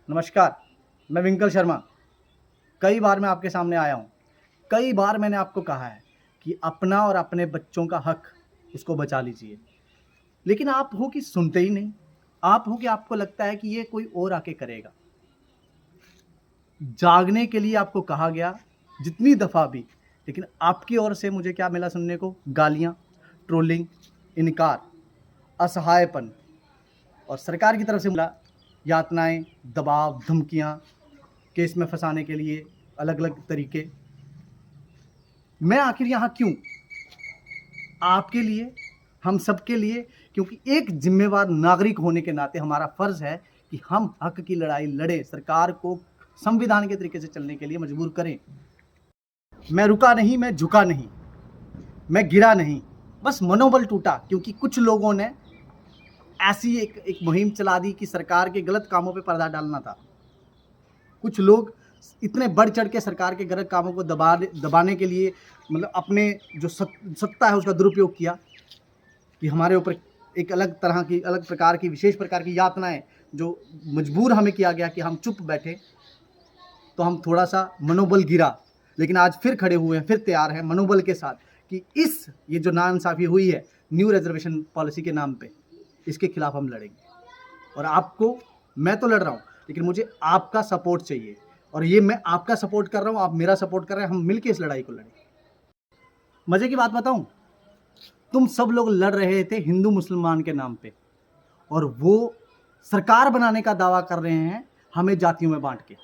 नमस्कार, मैं विंकल शर्मा। कई बार मैं आपके सामने आया हूँ। कई बार मैंने आपको कहा है कि अपना और अपने बच्चों का हक उसको बचा लीजिए। लेकिन आप हो कि सुनते ही नहीं। आप हो कि आपको लगता है कि ये कोई और आके करेगा। जागने के लिए आपको कहा गया जितनी दफ़ा भी, लेकिन आपकी ओर से मुझे क्या मिला सुनने को? गालियाँ, ट्रोलिंग, इनकार, असहायपन और सरकार की तरफ से मिला यातनाएँ, दबाव, धमकियाँ, केस में फंसाने के लिए अलग-अलग तरीके। मैं आखिर यहाँ क्यों? आपके लिए, हम सबके लिए, क्योंकि एक ज़िम्मेवार नागरिक होने के नाते हमारा फ़र्ज़ है कि हम हक की लड़ाई लड़ें, सरकार को संविधान के तरीके से चलने के लिए मजबूर करें। मैं रुका नहीं, मैं झुका नहीं, मैं गिरा नहीं, बस मनोबल टूटा क्योंकि कुछ लोगों ने ऐसी एक मुहिम चला दी कि सरकार के गलत कामों पे पर्दा डालना था। कुछ लोग इतने बढ़ चढ़ के सरकार के गलत कामों को दबाने के लिए मतलब अपने जो सत्ता है उसका दुरुपयोग किया कि हमारे ऊपर एक अलग प्रकार की विशेष प्रकार की यातनाएं जो मजबूर हमें किया गया कि हम चुप बैठे, तो हम थोड़ा सा मनोबल गिरा। लेकिन आज फिर खड़े हुए हैं, फिर तैयार हैं मनोबल के साथ कि ये जो नाइंसाफ़ी हुई है न्यू रिजर्वेशन पॉलिसी के नाम पे, इसके खिलाफ हम लड़ेंगे। और आपको, मैं तो लड़ रहा हूँ लेकिन मुझे आपका सपोर्ट चाहिए, और ये मैं आपका सपोर्ट कर रहा हूँ, आप मेरा सपोर्ट कर रहे हैं, हम मिलके इस लड़ाई को लड़ें। मजे की बात बताऊं, तुम सब लोग लड़ रहे थे हिंदू मुसलमान के नाम पे, और वो सरकार बनाने का दावा कर रहे हैं हमें जातियों में बांट के।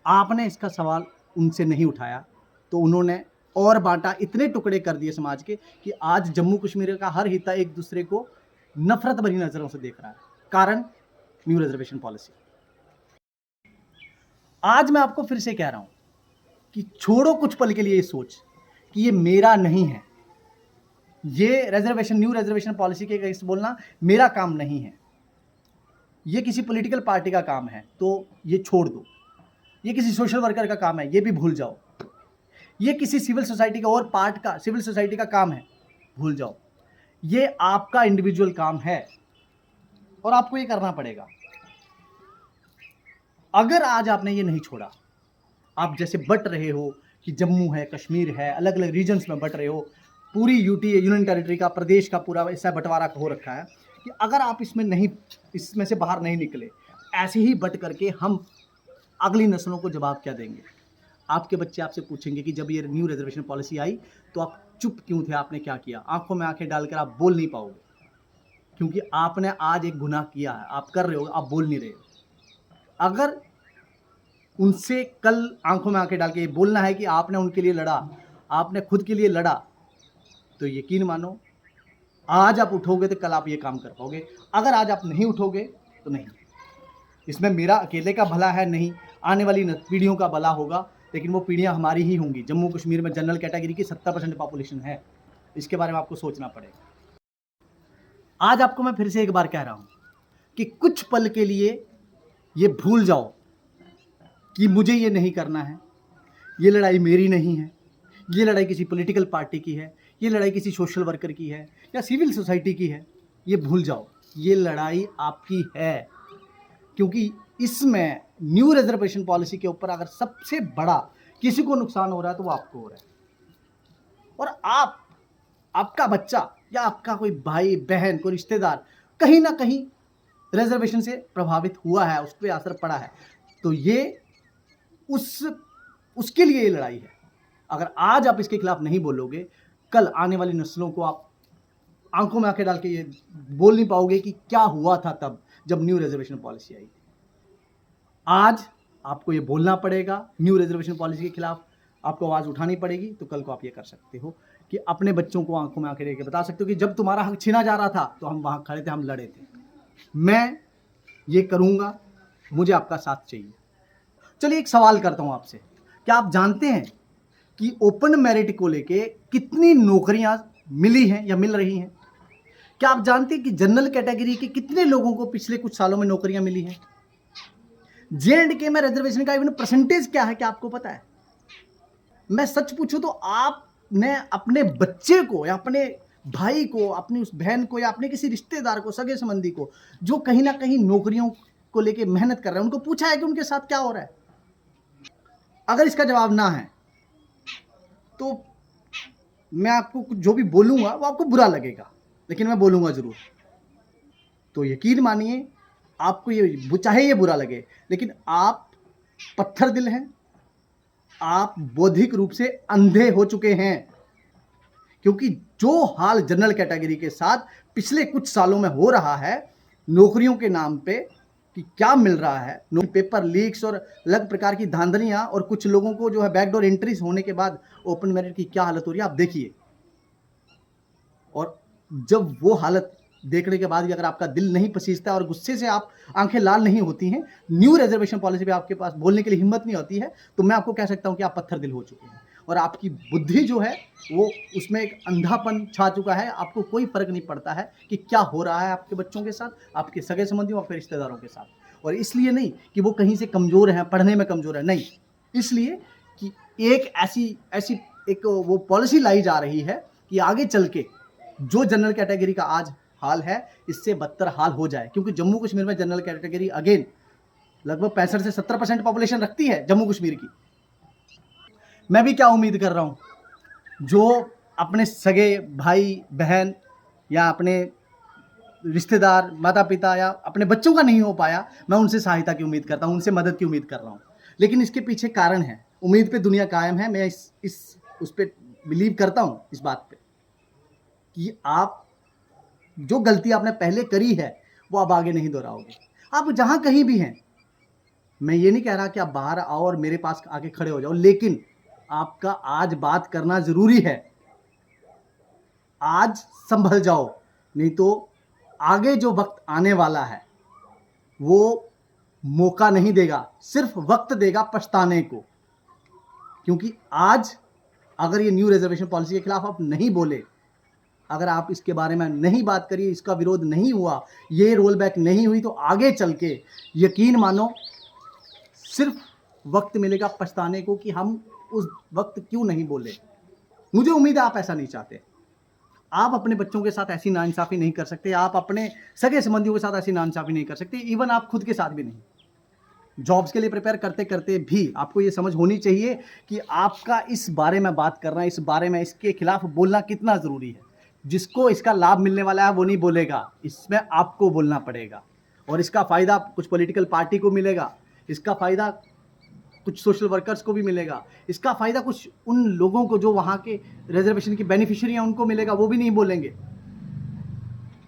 आपने इसका सवाल उनसे नहीं उठाया तो उन्होंने और बांटा, इतने टुकड़े कर दिए समाज के कि आज जम्मू कश्मीर का हर हिस्सा एक दूसरे को नफरत भरी नजरों से देख रहा है। कारण न्यू रिजर्वेशन पॉलिसी। आज मैं आपको फिर से कह रहा हूं कि छोड़ो कुछ पल के लिए ये सोच कि ये मेरा नहीं है, ये न्यू रिजर्वेशन पॉलिसी के अगेंस्ट बोलना मेरा काम नहीं है, ये किसी पॉलिटिकल पार्टी का काम है, तो ये छोड़ दो। ये किसी सोशल वर्कर का काम है, ये भी भूल जाओ। ये किसी सिविल सोसाइटी का और पार्ट का सिविल सोसाइटी का काम है, भूल जाओ। ये आपका इंडिविजुअल काम है और आपको ये करना पड़ेगा। अगर आज आपने ये नहीं छोड़ा, आप जैसे बट रहे हो कि जम्मू है, कश्मीर है, अलग अलग रीजन्स में बट रहे हो, पूरी यूनियन टेरिटरी का, प्रदेश का पूरा ऐसा बंटवारा हो रखा है कि अगर आप इसमें से बाहर नहीं निकले, ऐसे ही बट करके हम अगली नस्लों को जवाब क्या देंगे? आपके बच्चे आपसे पूछेंगे कि जब ये न्यू रिजर्वेशन पॉलिसी आई तो आप चुप क्यों थे, आपने क्या किया? आंखों में आंखें डालकर आप बोल नहीं पाओगे, क्योंकि आपने आज एक गुनाह किया है, आप कर रहे हो, आप बोल नहीं रहे हो। अगर उनसे कल आंखों में आंखें डाल के ये बोलना है कि आपने उनके लिए लड़ा, आपने खुद के लिए लड़ा, तो यकीन मानो आज आप उठोगे तो कल आप ये काम कर पाओगे। अगर आज आप नहीं उठोगे तो नहीं। इसमें मेरा अकेले का भला है नहीं, आने वाली पीढ़ियों का भला होगा, लेकिन वो पीढ़ियां हमारी ही होंगी। जम्मू कश्मीर में जनरल कैटेगरी की 70% पॉपुलेशन है, इसके बारे में आपको सोचना पड़ेगा। आज आपको मैं फिर से एक बार कह रहा हूं कि कुछ पल के लिए ये भूल जाओ कि मुझे ये नहीं करना है, ये लड़ाई मेरी नहीं है, ये लड़ाई किसी पॉलिटिकल पार्टी की है, ये लड़ाई किसी सोशल वर्कर की है या सिविल सोसाइटी की है। ये भूल जाओ, ये लड़ाई आपकी है, क्योंकि इसमें न्यू रिजर्वेशन पॉलिसी के ऊपर अगर सबसे बड़ा किसी को नुकसान हो रहा है तो वो आपको हो रहा है। और आपका बच्चा या आपका कोई भाई बहन, कोई रिश्तेदार कहीं ना कहीं रिजर्वेशन से प्रभावित हुआ है, उस पर असर पड़ा है, तो ये उसके लिए ये लड़ाई है। अगर आज आप इसके खिलाफ नहीं बोलोगे, कल आने वाली नस्लों को आप आंखों में आंखें डाल के ये बोल नहीं पाओगे कि क्या हुआ था तब जब न्यू रिजर्वेशन पॉलिसी आई। आज आपको ये बोलना पड़ेगा, न्यू रिजर्वेशन पॉलिसी के खिलाफ आपको आवाज़ उठानी पड़ेगी, तो कल को आप ये कर सकते हो कि अपने बच्चों को आंखों में आंखें देकर बता सकते हो कि जब तुम्हारा हक छीना जा रहा था तो हम वहाँ खड़े थे, हम लड़े थे। मैं ये करूँगा, मुझे आपका साथ चाहिए। चलिए एक सवाल करता हूँ आपसे, क्या आप जानते हैं कि ओपन मेरिट को लेके कितनी नौकरियां मिली हैं या मिल रही हैं? क्या आप जानते हैं कि जनरल कैटेगरी के कितने लोगों को पिछले कुछ सालों में नौकरियां मिली हैं? J&K में रिजर्वेशन का इवन परसेंटेज क्या है, क्या आपको पता है? मैं सच पूछूं तो आपने अपने बच्चे को या अपने भाई को, अपनी उस बहन को या अपने किसी रिश्तेदार को, सगे संबंधी को जो कहीं ना कहीं नौकरियों को लेके मेहनत कर रहे हैं, उनको पूछा है कि उनके साथ क्या हो रहा है? अगर इसका जवाब ना है तो मैं आपको जो भी बोलूँगा वो आपको बुरा लगेगा, लेकिन मैं बोलूँगा ज़रूर। तो यकीन मानिए, आपको ये चाहे ये बुरा लगे, लेकिन आप पत्थर दिल हैं, आप बौद्धिक रूप से अंधे हो चुके हैं। क्योंकि जो हाल जनरल कैटेगरी के साथ पिछले कुछ सालों में हो रहा है, नौकरियों के नाम पे कि क्या मिल रहा है, पेपर लीक्स और अलग प्रकार की धांधलियां, और कुछ लोगों को जो है बैकडोर एंट्रीज होने के बाद ओपन मेरिट की क्या हालत हो रही है, आप देखिए। और जब वो हालत देखने के बाद भी अगर आपका दिल नहीं पसीजता और गुस्से से आप आंखें लाल नहीं होती हैं, न्यू रिजर्वेशन पॉलिसी पे आपके पास बोलने के लिए हिम्मत नहीं होती है, तो मैं आपको कह सकता हूं कि आप पत्थर दिल हो चुके हैं और आपकी बुद्धि जो है वो उसमें एक अंधापन छा चुका है। आपको कोई फर्क नहीं पड़ता है कि क्या हो रहा है आपके बच्चों के साथ, आपके सगे संबंधियों, आपके रिश्तेदारों के साथ। और इसलिए नहीं कि वो कहीं से कमज़ोर हैं, पढ़ने में कमज़ोर है, नहीं, इसलिए कि एक ऐसी एक वो पॉलिसी लाई जा रही है कि आगे चल के जो जनरल कैटेगरी का आज हाल है, इससे बदतर हाल हो जाए। क्योंकि जम्मू कश्मीर में जनरल कैटेगरी अगेन लगभग 65 से 70% पॉपुलेशन रखती है जम्मू कश्मीर की। मैं भी क्या उम्मीद कर रहा हूँ, जो अपने सगे भाई बहन या अपने रिश्तेदार, माता पिता या अपने बच्चों का नहीं हो पाया, मैं उनसे सहायता की उम्मीद करता हूँ, उनसे मदद की उम्मीद कर रहा हूँ। लेकिन इसके पीछे कारण है, उम्मीद पे दुनिया कायम है। मैं उस पर बिलीव करता हूँ, इस बात पे कि आप जो गलती आपने पहले करी है वो आप आगे नहीं दोहराओगे। आप जहां कहीं भी हैं, मैं ये नहीं कह रहा कि आप बाहर आओ और मेरे पास आके खड़े हो जाओ, लेकिन आपका आज बात करना जरूरी है। आज संभल जाओ, नहीं तो आगे जो वक्त आने वाला है वो मौका नहीं देगा, सिर्फ वक्त देगा पछताने को। क्योंकि आज अगर ये न्यू रिजर्वेशन पॉलिसी के खिलाफ आप नहीं बोले, अगर आप इसके बारे में नहीं बात करिए, इसका विरोध नहीं हुआ, ये रोल बैक नहीं हुई, तो आगे चल के यकीन मानो सिर्फ वक्त मिलेगा पछताने को कि हम उस वक्त क्यों नहीं बोले। मुझे उम्मीद है आप ऐसा नहीं चाहते। आप अपने बच्चों के साथ ऐसी नाइंसाफ़ी नहीं कर सकते, आप अपने सगे संबंधियों के साथ ऐसी नाइंसाफ़ी नहीं कर सकते, इवन आप खुद के साथ भी नहीं। जॉब्स के लिए प्रिपेयर करते करते भी आपको ये समझ होनी चाहिए कि आपका इस बारे में बात करना, इस बारे में इसके खिलाफ बोलना कितना ज़रूरी है। जिसको इसका लाभ मिलने वाला है वो नहीं बोलेगा, इसमें आपको बोलना पड़ेगा। और इसका फ़ायदा कुछ पॉलिटिकल पार्टी को मिलेगा, इसका फ़ायदा कुछ सोशल वर्कर्स को भी मिलेगा, इसका फ़ायदा कुछ उन लोगों को जो वहाँ के रिजर्वेशन की बेनिफिशियरी हैं उनको मिलेगा, वो भी नहीं बोलेंगे।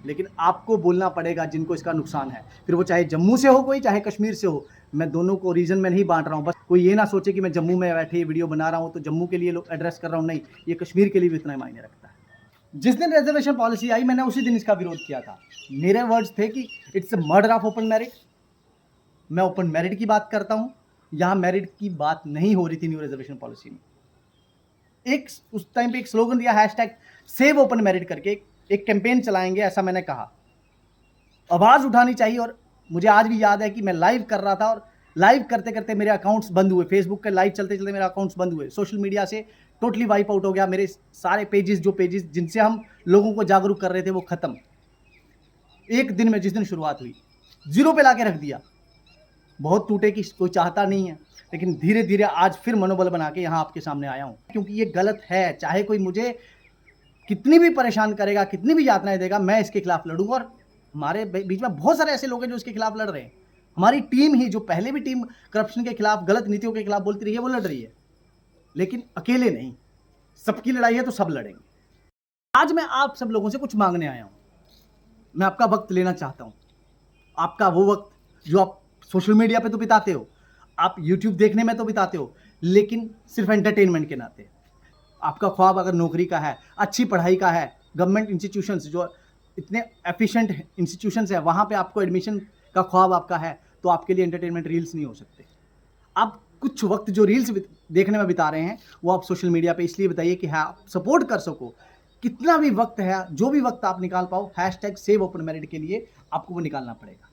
लेकिन आपको बोलना पड़ेगा जिनको इसका नुकसान है, फिर वो चाहे जम्मू से हो कोई, चाहे कश्मीर से हो। मैं दोनों को रीजन में नहीं बांट रहा हूँ, बस कोई ये ना सोचे कि मैं जम्मू में बैठे ये वीडियो बना रहा हूँ तो जम्मू के लिए लोग एड्रेस कर रहा हूँ, नहीं, ये कश्मीर के लिए भी इतना मायने रखता है। जिस दिन रिजर्वेशन पॉलिसी आई, मैंने उसी दिन इसका विरोध किया था। मेरे वर्ड्स थे कि it's a murder of open merit. मैं ओपन मेरिट की बात करता हूँ, यहाँ मेरिट की बात नहीं हो रही थी न्यू रिजर्वेशन पॉलिसी में। उस टाइम पे एक स्लोगन दिया, हैशटैग सेव ओपन मेरिट करके एक कैंपेन चलाएंगे, ऐसा मैंने कहा। आवाज़ उठानी चाहिए। और मुझे आज भी याद है कि मैं लाइव कर रहा था और लाइव करते करते मेरे अकाउंट्स बंद हुए, फेसबुक के लाइव चलते चलते मेरे अकाउंट्स बंद हुए, सोशल मीडिया से टोटली वाइप आउट हो गया। मेरे सारे पेजेस जिनसे हम लोगों को जागरूक कर रहे थे वो खत्म। एक दिन में जिस दिन शुरुआत हुई, जीरो पे लाके रख दिया। बहुत टूटे की कोई चाहता नहीं है, लेकिन धीरे धीरे आज फिर मनोबल बना के यहाँ आपके सामने आया हूँ, क्योंकि ये गलत है। चाहे कोई मुझे कितनी भी परेशान करेगा, कितनी भी यातनाएं देगा, मैं इसके खिलाफ लड़ूंगा। और हमारे बीच में बहुत सारे ऐसे लोग हैं जो इसके खिलाफ लड़ रहे हैं। हमारी टीम ही, जो पहले भी टीम करप्शन के खिलाफ, गलत नीतियों के खिलाफ बोलती रही है, वो लड़ रही है। लेकिन अकेले नहीं, सबकी लड़ाई है तो सब लड़ेंगे। आज मैं आप सब लोगों से कुछ मांगने आया हूं। मैं आपका वक्त लेना चाहता हूं, आपका वो वक्त जो आप सोशल मीडिया पे तो बिताते हो, आप यूट्यूब देखने में तो बिताते हो, लेकिन सिर्फ एंटरटेनमेंट के नाते। आपका ख्वाब अगर नौकरी का है, अच्छी पढ़ाई का है, गवर्नमेंट इंस्टीट्यूशंस जो इतने एफिशिएंट इंस्टीट्यूशंस है, वहाँ पे आपको एडमिशन का ख्वाब आपका है, तो आपके लिए एंटरटेनमेंट रील्स नहीं हो सकते। आप कुछ वक्त जो रील्स देखने में बिता रहे हैं, वो आप सोशल मीडिया पे इसलिए बताइए कि हाँ, आप सपोर्ट कर सको। कितना भी वक्त है, जो भी वक्त आप निकाल पाओ, हैशटैग सेव ओपन मेरिट के लिए आपको वो निकालना पड़ेगा।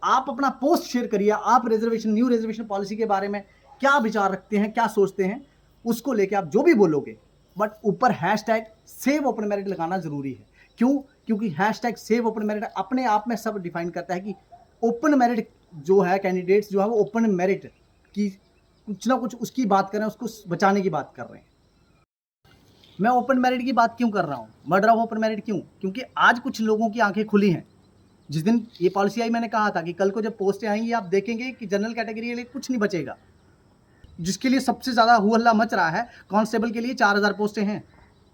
आप अपना पोस्ट शेयर करिए, आप न्यू रिजर्वेशन पॉलिसी के बारे में क्या विचार रखते हैं, क्या सोचते हैं, उसको लेके आप जो भी बोलोगे, बट ऊपर हैशटैग सेव ओपन मेरिट लगाना जरूरी है। क्यों? क्योंकि हैशटैग सेव ओपन मेरिट अपने आप में सब डिफाइन करता है कि ओपन मेरिट जो है कैंडिडेट्स जो है वो ओपन मेरिट की कुछ ना कुछ उसकी बात कर रहे हैं, उसको बचाने की बात कर रहे हैं। मैं ओपन मेरिट की बात क्यों कर रहा हूँ, मर्डर ऑफ ओपन मेरिट क्यों? क्योंकि आज कुछ लोगों की आंखें खुली हैं। जिस दिन ये पॉलिसी आई मैंने कहा था कि कल को जब पोस्टें आएंगी आप देखेंगे कि जनरल कैटेगरी के लिए कुछ नहीं बचेगा। जिसके लिए सबसे ज़्यादा हु हल्ला मच रहा है, कांस्टेबल के लिए 4000 पोस्टें हैं।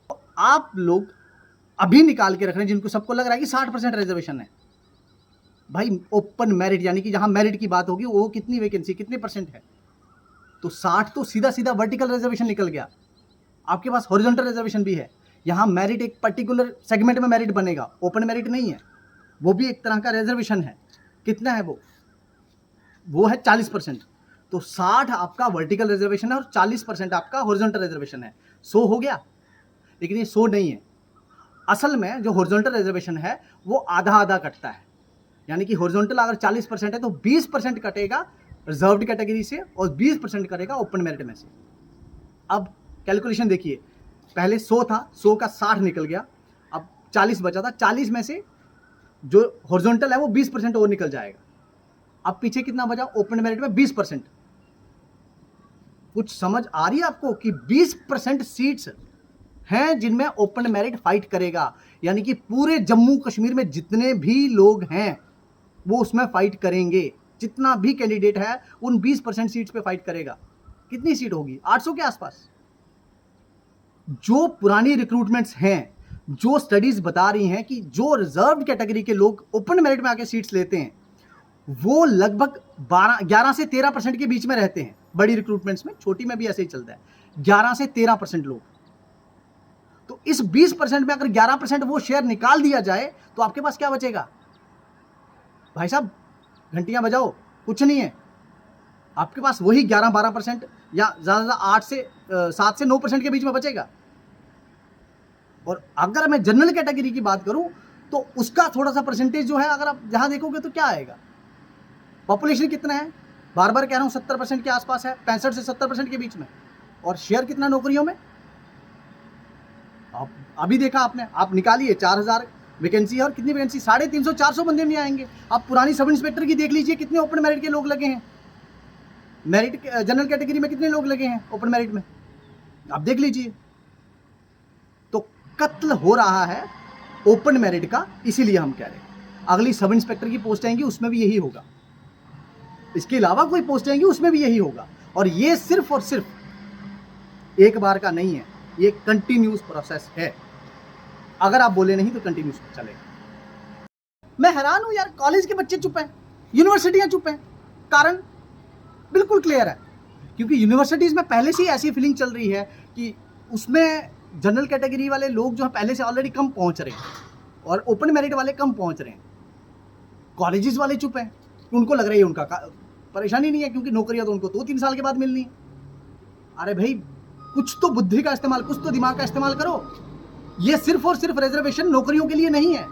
तो आप लोग अभी निकाल के रख रहे हैं जिनको सबको लग रहा है कि 60% रिजर्वेशन है। भाई ओपन मेरिट यानी कि जहां मेरिट की बात होगी वो कितनी वैकेंसी कितने परसेंट है, तो 60 तो सीधा सीधा वर्टिकल रिजर्वेशन निकल गया। आपके पास हॉरिजॉन्टल रिजर्वेशन भी है। यहाँ मेरिट एक पर्टिकुलर सेगमेंट में मेरिट बनेगा, ओपन मेरिट नहीं है, वो भी एक तरह का रिजर्वेशन है। कितना है वो है 40%। तो 60 आपका वर्टिकल रिजर्वेशन है और 40% आपका हॉरिजॉन्टल रिजर्वेशन है। 100 हो गया, लेकिन ये 100 नहीं है। असल में जो हॉरिजॉन्टल रिजर्वेशन है वो आधा आधा कटता है, यानी कि हॉरिजॉन्टल अगर 40% है तो 20% कटेगा रिजर्व्ड कैटेगरी से और 20% कटेगा ओपन मेरिट में से। अब कैलकुलेशन देखिए, पहले 100 था, 100 का 60 निकल गया, अब 40 बचा था, 40 में से जो हॉरिजॉन्टल है वो 20% और निकल जाएगा। अब पीछे कितना बचा ओपन मेरिट में? 20%। कुछ समझ आ रही है आपको कि 20% सीट्स हैं जिनमें ओपन मेरिट फाइट करेगा, यानी कि पूरे जम्मू कश्मीर में जितने भी लोग हैं वो उसमें फाइट करेंगे। जितना भी कैंडिडेट है उन 20% सीट्स पे फाइट करेगा। कितनी सीट होगी? 800 के आसपास। जो पुरानी रिक्रूटमेंट्स हैं, जो स्टडीज बता रही हैं कि जो रिजर्व्ड कैटेगरी के लोग ओपन मेरिट में आके सीट्स लेते हैं वो लगभग 11 से 13% के बीच में रहते हैं। बड़ी रिक्रूटमेंट्स में, छोटी में भी ऐसे ही चलता है, 11 से 13% लोग। तो इस 20% में अगर 11% वो शेयर निकाल दिया जाए तो आपके पास क्या बचेगा? भाई साहब घंटियां बजाओ, कुछ नहीं है। आपके पास वही 11-12% या ज़्यादा 7 से 9% के बीच में बचेगा। और अगर मैं जनरल कैटेगरी की बात करूं तो उसका थोड़ा सा परसेंटेज जो है अगर आप जहां देखोगे तो क्या आएगा? पॉपुलेशन कितना है? बार बार कह रहा हूं 70% के आसपास है, 65 से 70% के बीच में। और शेयर कितना नौकरियों में? आप अभी देखा आपने, आप निकालिए 4000 वैकेंसी है और कितनी वैकेंसी? 350-400 बंदे नहीं आएंगे। आप पुरानी सब इंस्पेक्टर की देख लीजिए, कितने ओपन मेरिट के लोग लगे हैं। मेरिट जनरल कैटेगरी में कितने लोग लगे हैं ओपन मेरिट में, आप देख लीजिए। तो कत्ल हो रहा है ओपन मेरिट का, इसीलिए हम कह रहे हैं अगली सब इंस्पेक्टर की पोस्ट आएंगी उसमें भी यही होगा। इसके अलावा कोई पोस्ट आएंगी उसमें भी यही होगा। और ये सिर्फ और सिर्फ एक बार का नहीं है, ये कंटिन्यूस प्रोसेस है। अगर आप बोले नहीं तो कंटिन्यूस चलेगा। मैं हैरान हूं यार, कॉलेज के बच्चे चुप हैं, यूनिवर्सिटियां चुप हैं। कारण बिल्कुल क्लियर है, क्योंकि यूनिवर्सिटीज़ में पहले से ही ऐसी फीलिंग चल रही है कि उसमें जनरल कैटेगरी वाले लोग जो है पहले से ऑलरेडी कम पहुंच रहे हैं और ओपन मेरिट वाले कम पहुंच रहे हैं। कॉलेजेस वाले चुप हैं, उनको लग रहा है उनका परेशानी नहीं है क्योंकि नौकरियां तो उनको 2-3 साल के बाद मिलनी है। अरे भाई कुछ तो बुद्धि का इस्तेमाल, कुछ तो दिमाग का इस्तेमाल करो। ये सिर्फ और सिर्फ रिजर्वेशन नौकरियों के लिए नहीं है।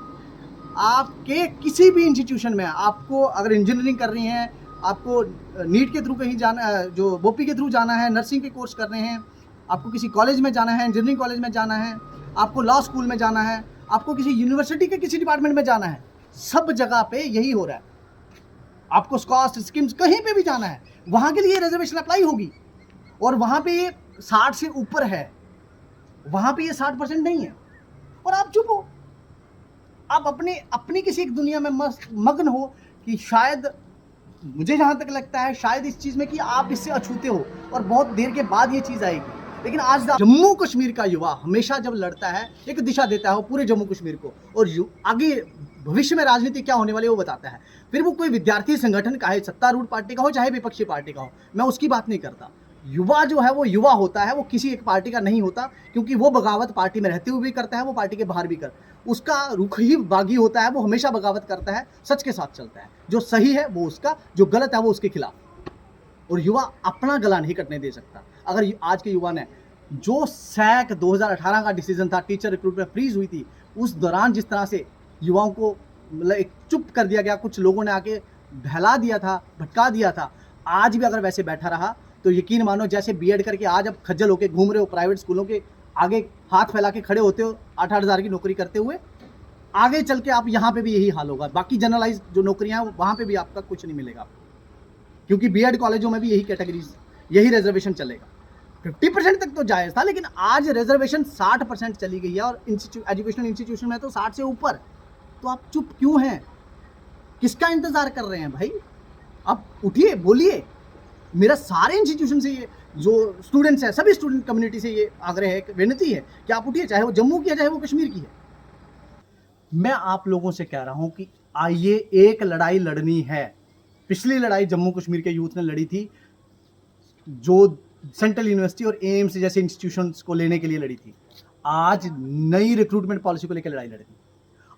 आपके किसी भी इंस्टीट्यूशन में आपको अगर इंजीनियरिंग कर रही हैं, आपको नीट के थ्रू कहीं जाना है, जो बोपी के थ्रू जाना है, नर्सिंग के कोर्स कर रहे हैं, आपको किसी कॉलेज में जाना है, इंजीनियरिंग कॉलेज में जाना है, आपको लॉ स्कूल में जाना है, आपको किसी यूनिवर्सिटी के किसी डिपार्टमेंट में जाना है, सब जगह पे यही हो रहा है। आपको स्कॉस्ट स्कीम्स कहीं पे भी जाना है, वहाँ के लिए रिजर्वेशन अप्लाई होगी। और वहाँ पे ये 60 से ऊपर है, वहाँ पे ये 60% नहीं है और आप चुप हो। आप अपनी किसी एक दुनिया में मग्न हो कि शायद, मुझे जहाँ तक लगता है शायद इस चीज़ में कि आप इससे अछूते हो और बहुत देर के बाद ये चीज़ आएगी। लेकिन आज जम्मू कश्मीर का युवा हमेशा जब लड़ता है एक दिशा देता है वो पूरे जम्मू कश्मीर को, और आगे भविष्य में राजनीति क्या होने वाली है वो बताता है। फिर वो कोई विद्यार्थी संगठन का है, सत्तारूढ़ पार्टी का हो चाहे विपक्षी पार्टी का हो, मैं उसकी बात नहीं करता। युवा जो है वो युवा होता है, वो किसी एक पार्टी का नहीं होता, क्योंकि वो बगावत पार्टी में रहते हुए भी करता है, वो पार्टी के बाहर भी उसका रुख ही बागी होता है। वो हमेशा बगावत करता है, सच के साथ चलता है। जो सही है वो उसका, जो गलत है वो उसके खिलाफ। और युवा अपना गला नहीं कटने दे सकता। अगर आज के युवा ने जो सैक 2018 का डिसीजन था, टीचर रिक्रूटमेंट फ्रीज हुई थी, उस दौरान जिस तरह से युवाओं को मतलब एक चुप कर दिया गया, कुछ लोगों ने आके बहला दिया था, भटका दिया था, आज भी अगर वैसे बैठा रहा तो यकीन मानो जैसे बीएड करके आज अब खज्जल होके घूम रहे हो प्राइवेट स्कूलों के आगे, हाथ फैला के खड़े होते हो 8-8 हज़ार की नौकरी करते हुए, आगे चल के आप यहाँ पे भी यही हाल होगा। बाकी जनरलाइज जो नौकरियां हैं वहाँ पे भी आपका कुछ नहीं मिलेगा, क्योंकि बीएड कॉलेजों में भी यही कैटेगरीज, यही रिजर्वेशन चलेगा। 50% तक तो जायज़ था, लेकिन आज रिजर्वेशन 60% चली गई है, और एजुकेशनल इंस्टीट्यूशन में तो 60 से ऊपर। तो आप चुप क्यों हैं? किसका इंतजार कर रहे हैं भाई? आप उठिए, बोलिए। मेरा सारे इंस्टीट्यूशन से ये जो स्टूडेंट्स हैं, सभी स्टूडेंट कम्युनिटी से ये आग्रह है, विनती है कि आप उठिए, चाहे वो जम्मू की है, चाहे वो कश्मीर की है। मैं आप लोगों से कह रहा हूं कि आइए, एक लड़ाई लड़नी है। पिछली लड़ाई जम्मू कश्मीर के यूथ ने लड़ी थी, जो सेंट्रल यूनिवर्सिटी और एम्स जैसे इंस्टीट्यूशंस को लेने के लिए लड़ी थी। आज नई रिक्रूटमेंट पॉलिसी को लेकर लड़ाई लड़नी।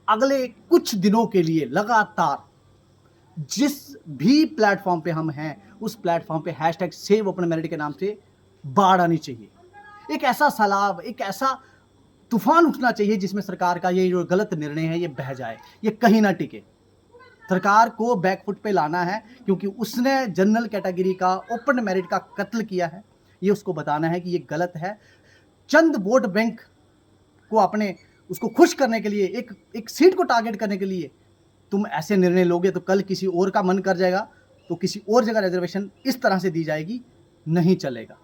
अगले कुछ दिनों के लिए लगातार जिस भी प्लेटफॉर्म पे हम हैं, उस प्लेटफॉर्म पे हैशटैग सेव ओपन मेरिट के नाम से बाढ़ आनी चाहिए। एक ऐसा सैलाब, एक ऐसा तूफान उठना चाहिए जिसमें सरकार का ये जो गलत निर्णय है ये बह जाए, ये कहीं ना टिके। सरकार को बैकफुट पे लाना है, क्योंकि उसने जनरल कैटेगरी का ओपन मेरिट का कत्ल किया है। ये उसको बताना है कि ये गलत है। चंद वोट बैंक को अपने उसको खुश करने के लिए, एक सीट को टारगेट करने के लिए तुम ऐसे निर्णय लोगे तो कल किसी और का मन कर जाएगा, तो किसी और जगह रिजर्वेशन इस तरह से दी जाएगी, नहीं चलेगा।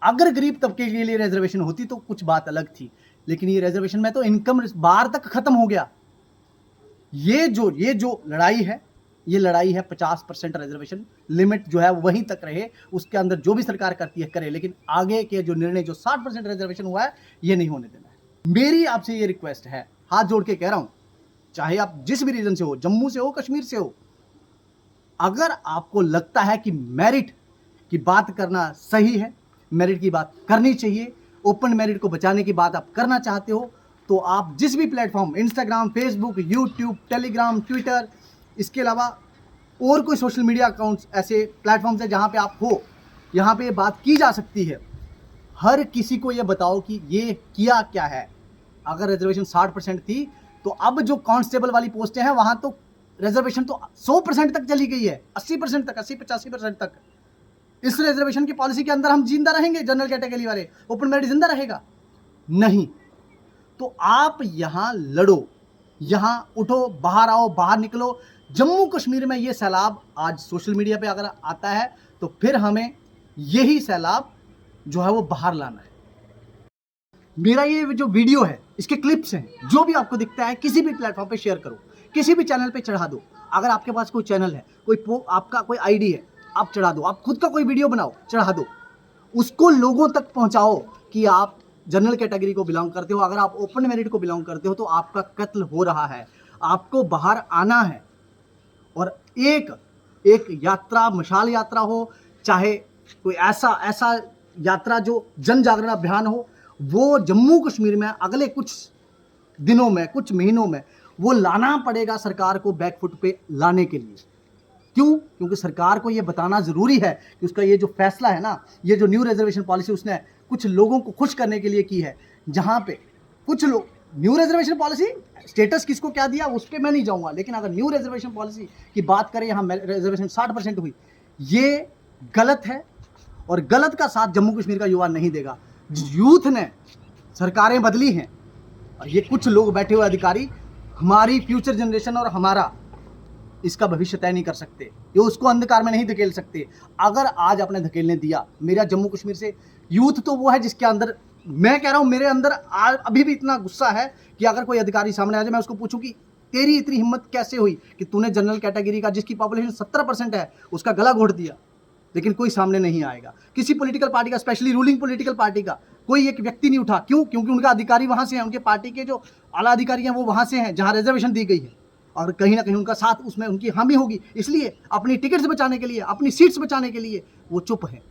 अगर गरीब तबके के लिए रिजर्वेशन होती तो कुछ बात अलग थी, लेकिन ये रिजर्वेशन में तो इनकम बार तक खत्म हो गया। ये जो लड़ाई है, ये लड़ाई है 50% रिजर्वेशन लिमिट जो है वहीं तक रहे, उसके अंदर जो भी सरकार करती है करे, लेकिन आगे के जो निर्णय जो 60% रिजर्वेशन हुआ है ये नहीं होने देना है। मेरी आपसे ये रिक्वेस्ट है, हाथ जोड़ के कह रहा हूं, चाहे आप जिस भी रीजन से हो, जम्मू से हो, कश्मीर से हो, अगर आपको लगता है कि मेरिट की बात करना सही है, मेरिट की बात करनी चाहिए, ओपन मेरिट को बचाने की बात आप करना चाहते हो, तो आप जिस भी platform, Instagram, Facebook, YouTube, Telegram, Twitter, इसके अलावा और कोई सोशल मीडिया अकाउंट्स, ऐसे प्लेटफॉर्म्स है जहां पे आप हो, यहां पे बात की जा सकती है। हर किसी को ये बताओ कि ये किया क्या है। अगर रिजर्वेशन 60% थी, तो अब जो कांस्टेबल वाली पोस्टें हैं वहां तो रिजर्वेशन तो 100% तक चली गई है, 80% तक, 80-85% तक। इस रिजर्वेशन की पॉलिसी के अंदर हम जिंदा रहेंगे? जनरल कैटेगरी वाले ओपन मेरिट जिंदा रहेगा? नहीं। तो आप यहां लड़ो, यहां उठो, बाहर आओ, बाहर निकलो। जम्मू कश्मीर में ये सैलाब आज सोशल मीडिया पे अगर आता है तो फिर हमें यही सैलाब जो है वो बाहर लाना है। मेरा ये जो वीडियो है, इसके क्लिप्स हैं, जो भी आपको दिखता है किसी भी प्लेटफॉर्म पे शेयर करो, किसी भी चैनल पे चढ़ा दो। अगर आपके पास कोई चैनल है, आपका कोई आईडी है, आप चढ़ा दो। आप खुद का कोई वीडियो बनाओ, चढ़ा दो, उसको लोगों तक पहुंचाओ कि आप जनरल कैटेगरी को बिलोंग करते हो। अगर आप ओपन मेरिट को बिलोंग करते हो तो आपका कत्ल हो रहा है, आपको बाहर आना है। और एक यात्रा, मशाल यात्रा हो, चाहे कोई ऐसा यात्रा जो जन जागरण अभियान हो, वो जम्मू कश्मीर में अगले कुछ दिनों में, कुछ महीनों में वो लाना पड़ेगा सरकार को बैकफुट पे लाने के लिए। क्यों? क्योंकि सरकार को ये बताना ज़रूरी है कि उसका ये जो फैसला है ना, ये जो न्यू रिजर्वेशन पॉलिसी उसने कुछ लोगों को खुश करने के लिए की है, जहाँ पे कुछ लोग, न्यू रिजर्वेशन पॉलिसी स्टेटस किसको क्या दिया उस पर मैं नहीं जाऊँगा, लेकिन अगर न्यू रिजर्वेशन पॉलिसी की बात करें, यहाँ रिजर्वेशन 60% हुई, ये गलत है। और गलत का साथ जम्मू कश्मीर का युवा नहीं देगा। यूथ ने सरकारें बदली हैं, और ये कुछ लोग बैठे हुए अधिकारी हमारी फ्यूचर जनरेशन और हमारा इसका भविष्य तय नहीं कर सकते, ये उसको अंधकार में नहीं धकेल सकते। अगर आज आपने धकेलने दिया, मेरा जम्मू कश्मीर से यूथ तो वो है जिसके अंदर, मैं कह रहा हूँ मेरे अंदर अभी भी इतना गुस्सा है कि अगर कोई अधिकारी सामने आ जाए, मैं उसको पूछूं कि तेरी इतनी हिम्मत कैसे हुई कि तूने जनरल कैटेगरी का, जिसकी पॉपुलेशन 70% है, उसका गला घोट दिया। लेकिन कोई सामने नहीं आएगा। किसी पॉलिटिकल पार्टी का, स्पेशली रूलिंग पॉलिटिकल पार्टी का कोई एक व्यक्ति नहीं उठा। क्यों? क्योंकि उनका अधिकारी वहां से हैं, उनके पार्टी के जो आला अधिकारी हैं वो वहां से हैं जहां रिजर्वेशन दी गई है, और कहीं ना कहीं उनका साथ उसमें, उनकी हामी होगी, इसलिए अपनी टिकट्स बचाने के लिए, अपनी सीट्स बचाने के लिए वो चुप है।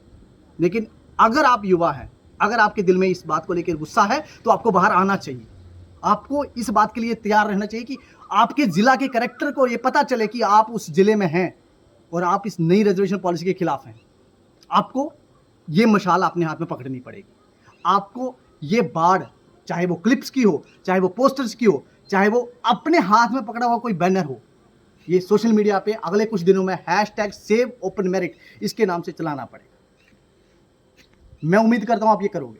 लेकिन अगर आप युवा हैं, अगर आपके दिल में इस बात को लेकर गुस्सा है, तो आपको बाहर आना चाहिए। आपको इस बात के लिए तैयार रहना चाहिए कि आपके जिला के कलेक्टर को ये पता चले कि आप उस जिले में हैं और आप इस नई रिजर्वेशन पॉलिसी के खिलाफ हैं। आपको ये मशाल अपने हाथ में पकड़नी पड़ेगी। आपको ये बाढ़, चाहे वो क्लिप्स की हो, चाहे वो पोस्टर्स की हो, चाहे वो अपने हाथ में पकड़ा हुआ कोई बैनर हो, ये सोशल मीडिया पे अगले कुछ दिनों में हैशटैग सेव ओपन मेरिट इसके नाम से चलाना पड़ेगा। मैं उम्मीद करता हूं आप ये करोगे।